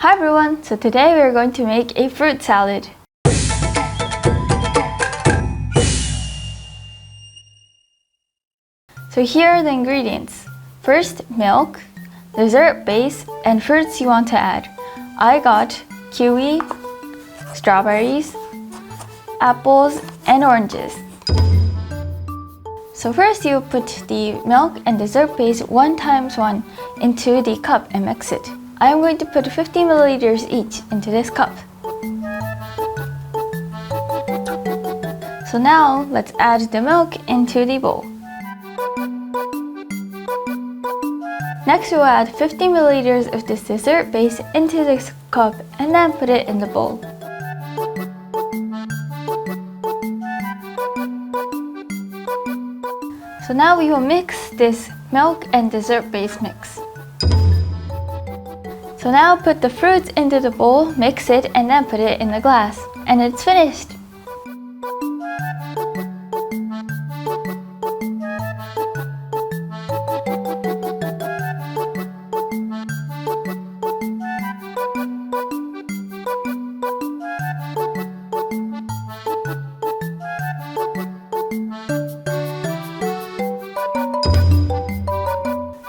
Hi everyone! So today we are going to make a fruit salad. So here are the ingredients. First, milk, dessert base, and fruits you want to add. I got kiwi, strawberries, apples, and oranges. So first you put the milk and dessert base 1 times 1 into the cup and mix it. I am going to put 50 milliliters each into this cup. So now let's add the milk into the bowl. Next we'll add 50 milliliters of this dessert base into this cup and then put it in the bowl. So now we will mix this milk and dessert base mix. So now put the fruits into the bowl, mix it, and then put it in the glass. And it's finished!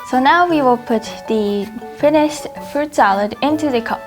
So now we will put the finished fruit salad into the cup.